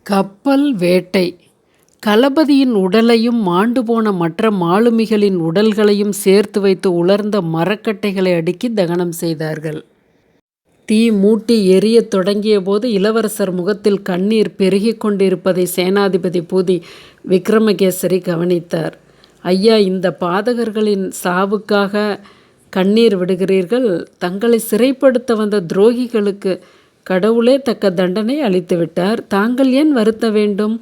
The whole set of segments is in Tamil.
கப்பல் வேட்டை. களபதியின் உடலையும் மாண்டு போன மற்ற மாலுமிகளின் உடல்களையும் சேர்த்து வைத்து உலர்ந்த மரக்கட்டைகளை அடுக்கி தகனம் செய்தார்கள். தீ மூட்டி எரியத் தொடங்கிய போது இளவரசர் முகத்தில் கண்ணீர் பெருகிக் கொண்டிருப்பதை சேனாதிபதி பூதி விக்ரமகேசரி கவனித்தார். ஐயா, இந்த பாதகர்களின் சாவுக்காக கண்ணீர் விடுகிறீர்கள்? தங்களை சிறைப்படுத்த வந்த துரோகிகளுக்கு கடவுளே தக்க தண்டனை அளித்துவிட்டார். தாங்கள் ஏன் வருத்த வேண்டும்?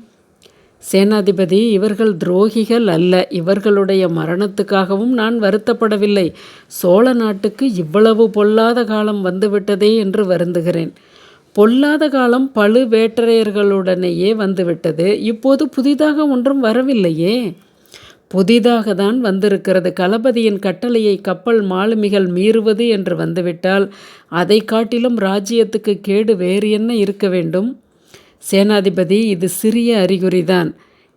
சேனாதிபதி, இவர்கள் துரோகிகள் அல்ல. இவர்களுடைய மரணத்துக்காகவும் நான் வருத்தப்படவில்லை. சோழ நாட்டுக்கு இவ்வளவு பொல்லாத காலம் வந்துவிட்டதே என்று வருந்துகிறேன். பொல்லாத காலம் பழுவேட்டரையர்களுடனேயே வந்துவிட்டது. இப்போது புதிதாக ஒன்றும் வரவில்லையே. புதிதாக தான் வந்திருக்கிறது. களபதியின் கட்டளையை கப்பல் மாலுமிகள் மீறுவது என்று வந்துவிட்டால் அதை காட்டிலும் ராஜ்யத்துக்கு கேடு வேறு என்ன இருக்க வேண்டும்? சேனாதிபதி, இது சிறிய அறிகுறிதான்.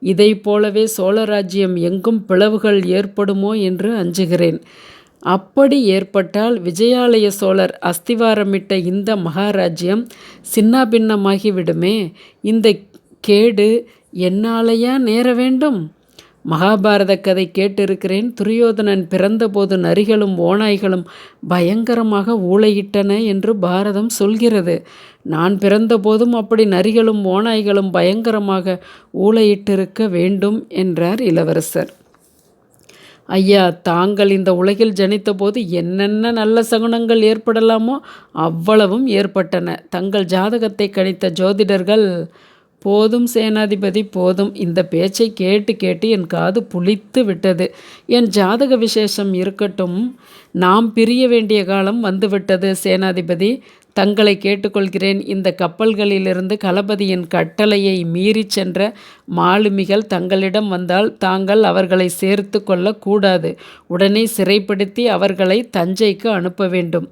இதை போலவே சோழ ராஜ்யம் எங்கும் பிளவுகள் ஏற்படுமோ என்று அஞ்சுகிறேன். அப்படி ஏற்பட்டால் விஜயாலய சோழர் அஸ்திவாரமிட்ட இந்த மகாராஜ்யம் சின்னாபின்னமாகிவிடுமே. இந்த கேடு என்னாலேயா நேர வேண்டும்? மகாபாரத கதை கேட்டிருக்கிறேன். துரியோதனன் பிறந்தபோது நரிகளும் ஓநாய்களும் பயங்கரமாக ஊளையிட்டன என்று பாரதம் சொல்கிறது. நான் பிறந்தபோதும் அப்படி நரிகளும் ஓநாய்களும் பயங்கரமாக ஊளையிட்டிருக்க வேண்டும் என்றார் இளவரசர். ஐயா, தாங்கள் இந்த உலகில் ஜனித்தபோது என்னென்ன நல்ல சகுனங்கள் ஏற்படலாமோ அவ்வளவும் ஏற்பட்டன. தங்கள் ஜாதகத்தை கணித்த ஜோதிடர்கள்... போதும் சேனாதிபதி, போதும். இந்த பேச்சை கேட்டு கேட்டு என் காது புளித்து விட்டது. என் ஜாதக விசேஷம் இருக்கட்டும். நாம் பிரிய வேண்டிய காலம் வந்துவிட்டது. சேனாதிபதி, தங்களை கேட்டுக்கொள்கிறேன். இந்த கப்பல்களிலிருந்து களபதியின் கட்டளையை மீறி சென்ற மாலுமிகள் தங்களிடம் வந்தால் தாங்கள் அவர்களை சேர்த்து கொள்ளக்கூடாது. உடனே சிறைப்படுத்தி அவர்களை தஞ்சைக்கு அனுப்ப வேண்டும்.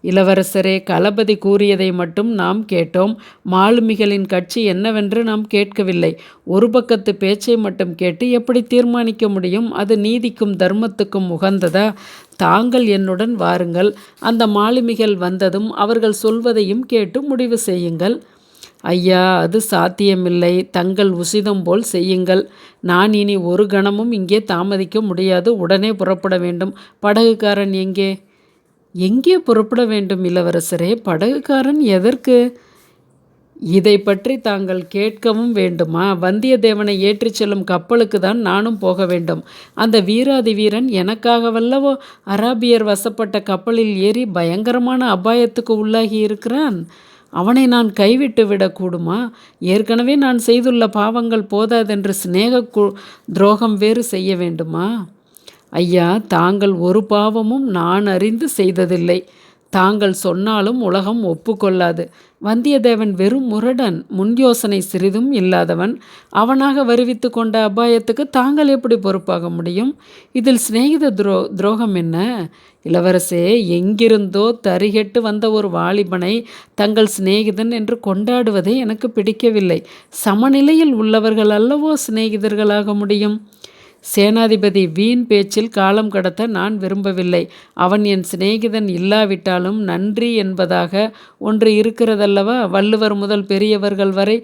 இளவரசரே, களபதி கூறியதை மட்டும் நாம் கேட்டோம். மாலுமிகளின் கட்சி என்னவென்று நாம் கேட்கவில்லை. ஒரு பக்கத்து பேச்சை மட்டும் கேட்டு எப்படி தீர்மானிக்க முடியும்? அது நீதிக்கும் தர்மத்துக்கும் உகந்ததா? தாங்கள் என்னுடன் வாருங்கள். அந்த மாலுமிகள் வந்ததும் அவர்கள் சொல்வதையும் கேட்டு முடிவு செய்யுங்கள். ஐயா, அது சாத்தியமில்லை. தங்கள் உசிதம் போல் செய்யுங்கள். நான் இனி ஒரு கணமும் இங்கே தாமதிக்க முடியாது. உடனே புறப்பட வேண்டும். படகுக்காரன் எங்கே? எங்கே புறப்பட வேண்டும் இளவரசரே? படகுக்காரன் எதற்கு? இதை பற்றி தாங்கள் கேட்கவும் வேண்டுமா? வந்தியத்தேவனை ஏற்றிச் செல்லும் கப்பலுக்கு தான் நானும் போக வேண்டும். அந்த வீராதி வீரன் எனக்காகவல்லவோ அராபியர் வசப்பட்ட கப்பலில் ஏறி பயங்கரமான அபாயத்துக்கு உள்ளாகி இருக்கிறான். அவனை நான் கைவிட்டு விடக்கூடுமா? ஏற்கனவே நான் செய்துள்ள பாவங்கள் போதாதென்று சிநேக துரோகம் வேறு செய்ய வேண்டுமா? ஐயா, தாங்கள் ஒரு பாவமும் நான் அறிந்து செய்ததில்லை. தாங்கள் சொன்னாலும் உலகம் ஒப்புக்கொள்ளாது. வந்தியத்தேவன் வெறும் முரடன், முன் யோசனை சிறிதும் இல்லாதவன். அவனாக வருவித்து கொண்ட அபாயத்துக்கு தாங்கள் எப்படி பொறுப்பாக முடியும்? இதில் சிநேகித துரோகம் என்ன? இளவரசே, எங்கிருந்தோ தரிகெட்டு வந்த ஒரு வாலிபனை தங்கள் சிநேகிதன் என்று கொண்டாடுவதே எனக்கு பிடிக்கவில்லை. சமநிலையில் உள்ளவர்கள் அல்லவோ சிநேகிதர்களாக முடியும். சேனாதிபதி, வீண் பேச்சில் காலம் கடத்த நான் விரும்பவில்லை. அவன் என் சிநேகிதன் இல்லாவிட்டாலும் நன்றி என்பதாக ஒன்று இருக்கிறதல்லவா? வள்ளுவர் முதல் பெரியவர்கள் வரை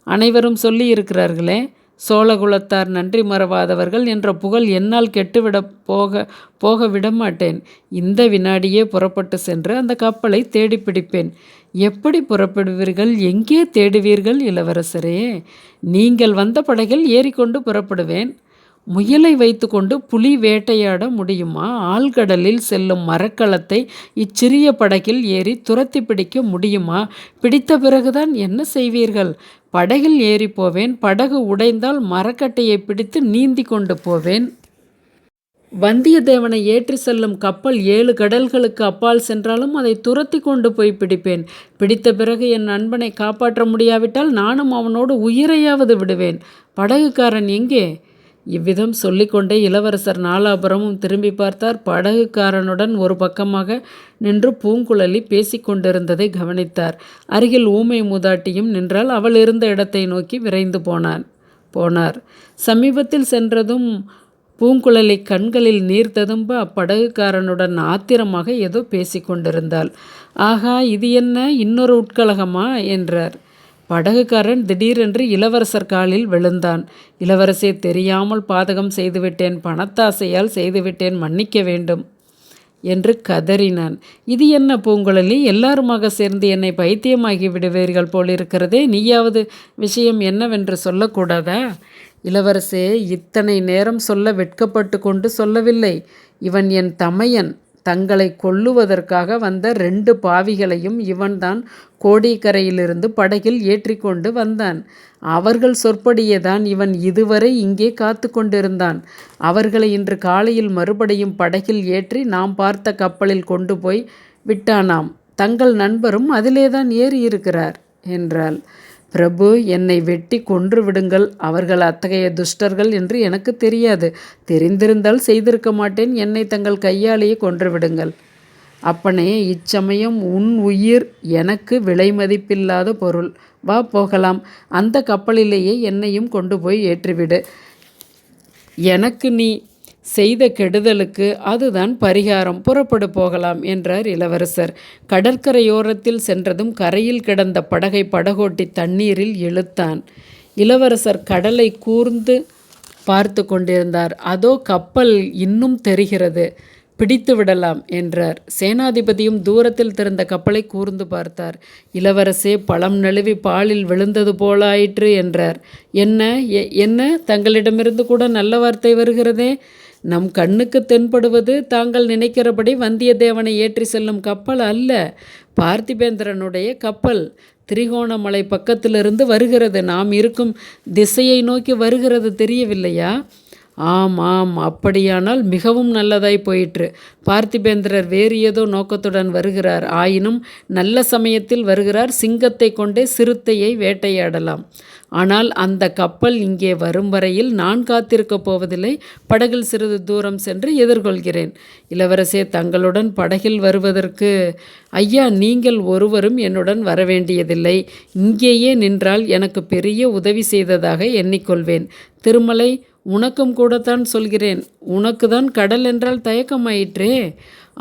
அனைவரும் சொல்லி இருக்கிறார்களே. சோழகுலத்தார் நன்றி மறவாதவர்கள் என்ற புகழ் என்னால் கெட்டுவிட போக விடமாட்டேன். இந்த வினாடியே புறப்பட்டு சென்று அந்த கப்பலை தேடி பிடிப்பேன். எப்படி புறப்படுவீர்கள்? எங்கே தேடுவீர்கள் இளவரசரே? நீங்கள் வந்த படகில் ஏறிக்கொண்டு புறப்படுவேன். முயலை வைத்துக்கொண்டு புலி வேட்டையாட முடியுமா? ஆழ்கடலில் செல்லும் மரக்கலத்தை இச்சிறிய படகில் ஏறி துரத்தி பிடிக்க முடியுமா? பிடித்த பிறகுதான் என்ன செய்வீர்கள்? படகில் ஏறி போவேன். படகு உடைந்தால் மரக்கட்டையை பிடித்து நீந்தி கொண்டு போவேன். வந்தியத்தேவனை ஏற்றி செல்லும் கப்பல் 7 கடல்களுக்கு அப்பால் சென்றாலும் அதை துரத்தி கொண்டு போய் பிடிப்பேன். பிடித்த பிறகு என் நண்பனை காப்பாற்ற முடியாவிட்டால் நானும் அவனோடு உயிரையாவது விடுவேன். படகுக்காரன் எங்கே? இவ்விதம் சொல்லிக்கொண்டே இளவரசர் நாலாபுரமும் திரும்பி பார்த்தார். படகுக்காரனுடன் ஒரு பக்கமாக நின்று பூங்குழலி பேசிக்கொண்டிருந்ததை கவனித்தார். அருகில் ஊமை மூதாட்டியும் நின்றால் அவள் இருந்த இடத்தை நோக்கி விரைந்து போனார். சமீபத்தில் சென்றதும் பூங்குழலி கண்களில் நீர் ததும்ப அப்படகுக்காரனுடன் ஆத்திரமாக ஏதோ பேசிக்கொண்டிருந்தாள். ஆகா, இது என்ன, இன்னொரு உட்கலகமா என்றார். படகுக்காரன் திடீரென்று இளவரசர் காலில் விழுந்தான். இளவரசே, தெரியாமல் பாதகம் செய்துவிட்டேன், பணத்தாசையால் செய்துவிட்டேன், மன்னிக்க வேண்டும் என்று கதறினான். இது என்ன பூங்குழலி, எல்லாருமாக சேர்ந்து என்னை பைத்தியமாகி விடுவீர்கள் போலிருக்கிறதே, நீயாவது விஷயம் என்னவென்று சொல்லக்கூடாதா? இளவரசே, இத்தனை நேரம் சொல்ல வெட்கப்பட்டு கொண்டு சொல்லவில்லை. இவன் என் தமையன். தங்களை கொல்லுவதற்காக வந்த 2 பாவிகளையும் இவன்தான் கோடிக்கரையிலிருந்து படகில் ஏற்றி கொண்டு வந்தான். அவர்கள் சொற்படியேதான் இவன் இதுவரை இங்கே காத்து கொண்டிருந்தான். அவர்களை இன்று காலையில் மறுபடியும் படகில் ஏற்றி நாம் பார்த்த கப்பலில் கொண்டு போய் விட்டானாம். தங்கள் நண்பரும் அதிலேதான் ஏறி இருக்கிறார் என்றாள். பிரபு, என்னை வெட்டி கொன்று விடுங்கள். அவர்கள் அத்தகைய துஷ்டர்கள் என்று எனக்கு தெரியாது. தெரிந்திருந்தால் செய்திருக்க மாட்டேன். என்னை தங்கள் கையாலேயே கொன்று விடுங்கள். அப்பனே, இச்சமயம் உன் உயிர் எனக்கு விலை மதிப்பில்லாத பொருள். வா, போகலாம். அந்த கப்பலிலேயே என்னையும் கொண்டு போய் ஏற்றிவிடு. எனக்கு நீ செய்த கெடுதலுக்கு அதுதான் பரிகாரம். புறப்படு, போகலாம் என்றார் இளவரசர். கடற்கரையோரத்தில் சென்றதும் கரையில் கிடந்த படகை படகோட்டி தண்ணீரில் இழுத்தான். இளவரசர் கடலை கூர்ந்து பார்த்து கொண்டிருந்தார். அதோ கப்பல் இன்னும் தெரிகிறது, பிடித்து விடலாம் என்றார். சேனாதிபதியும் தூரத்தில் திறந்த கப்பலை கூர்ந்து பார்த்தார். இளவரசே, பழம் நழுவி பாலில் விழுந்தது போலாயிற்று என்றார். என்ன தங்களிடமிருந்து கூட நல்ல வார்த்தை வருகிறதே? நம் கண்ணுக்கு தென்படுவது தாங்கள் நினைக்கிறபடி வந்தியத்தேவனை ஏற்றி செல்லும் கப்பல் அல்ல, பார்த்திபேந்திரனுடைய கப்பல். திரிகோணமலை பக்கத்திலிருந்து வருகிறது. நாம் இருக்கும் திசையை நோக்கி வருகிறது, தெரியவில்லையா? ஆமாம், அப்படியானால் மிகவும் நல்லதாய் போயிற்று. பார்த்திபேந்திரர் வேறு ஏதோ நோக்கத்துடன் வருகிறார். ஆயினும் நல்ல சமயத்தில் வருகிறார். சிங்கத்தை கொண்டே சிறுத்தையை வேட்டையாடலாம். ஆனால் அந்த கப்பல் இங்கே வரும் வரையில் நான் காத்திருக்கப் போவதில்லை. படகில் சிறிது தூரம் சென்று எதிர்கொள்கிறேன். இளவரசே, தங்களுடன் படகில் வருவதற்கு ஐயா, நீங்கள் ஒருவரும் என்னுடன் வரவேண்டியதில்லை. இங்கேயே நின்றால் எனக்கு பெரிய உதவி செய்ததாக எண்ணிக்கொள்வேன். திருமலை, உனக்கும் கூடத்தான் சொல்கிறேன். உனக்கு தான் கடல் என்றால் தயக்கமாயிற்றே.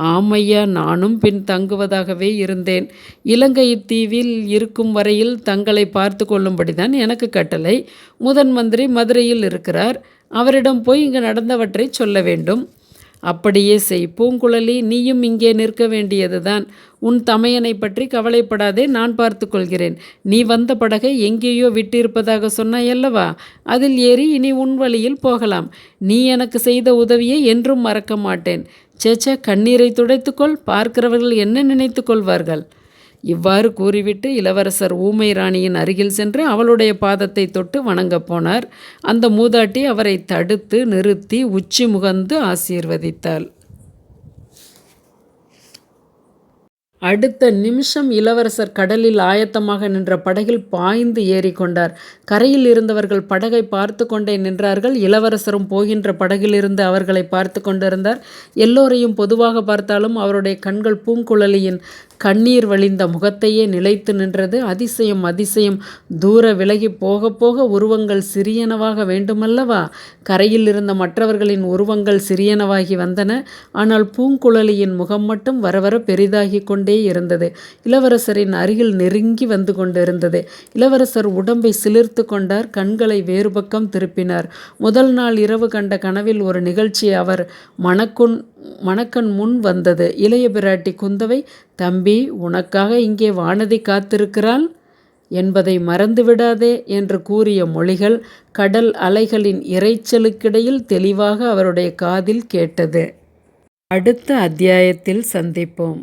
ஆமையா, நானும் பின் தங்குவதாகவே இருந்தேன். இலங்கை தீவில் இருக்கும் வரையில் தங்களை பார்த்து கொள்ளும்படிதான் எனக்கு கட்டளை. முதன் மந்திரி மதுரையில் இருக்கிறார். அவரிடம் போய் இங்கு நடந்தவற்றை சொல்ல வேண்டும். அப்படியே செய். பூங்குழலி, நீயும் இங்கே நிற்க வேண்டியதுதான். உன் தமையனை பற்றி கவலைப்படாதே, நான் பார்த்து கொள்கிறேன். நீ வந்த படகை எங்கேயோ விட்டிருப்பதாக சொன்னாயல்லவா? அதில் ஏறி இனி உன் வழியில் போகலாம். நீ எனக்கு செய்த உதவியை என்றும் மறக்க மாட்டேன். சேச்சே, கண்ணீரை துடைத்துக்கொள். பார்க்கிறவர்கள் என்ன நினைத்து கொள்வார்கள்? இவ்வாறு கூறிவிட்டு இளவரசர் ஊமை ராணியின் அருகில் சென்று அவளுடைய பாதத்தை தொட்டு வணங்கப் போனார். அந்த மூதாட்டி அவரை தடுத்து நிறுத்தி உச்சி முகந்து ஆசீர்வதித்தாள். அடுத்த நிமிஷம் இளவரசர் கடலில் ஆயத்தமாக நின்ற படகில் பாய்ந்து ஏறிக்கொண்டார். கரையில் இருந்தவர்கள் படகை பார்த்து கொண்டே நின்றார்கள். இளவரசரும் போகின்ற படகிலிருந்து அவர்களை பார்த்து கொண்டிருந்தார். எல்லோரையும் பொதுவாக பார்த்தாலும் அவருடைய கண்கள் பூங்குழலியின் கண்ணீர் வழிந்த முகத்தையே நிலைத்து நின்றது. அதிசயம், அதிசயம்! தூர விலகி போக போக உருவங்கள் சிறியனவாக வேண்டுமல்லவா? கரையில் இருந்த மற்றவர்களின் உருவங்கள் சிறியனவாகி வந்தன. ஆனால் பூங்குழலியின் முகம் மட்டும் வரவர பெரிதாகி கொண்டே இருந்தது. இளவரசரின் அருகில் நெருங்கி வந்து கொண்டிருந்தது. இளவரசர் உடம்பை சிலிர்த்து கொண்டார். கண்களை வேறு பக்கம் திருப்பினார். முதல் நாள் இரவு கண்ட கனவில் ஒரு நிகழ்ச்சி அவர் மணக்கண் முன் வந்தது. இளைய பிராட்டி குந்தவை, தம்பி, உனக்காக இங்கே வானதி காத்திருக்கிறாள் என்பதை மறந்துவிடாதே என்று கூறிய மொழிகள் கடல் அலைகளின் இரைச்சலுக்கிடையில் தெளிவாக அவருடைய காதில் கேட்டது. அடுத்த அத்தியாயத்தில் சந்திப்போம்.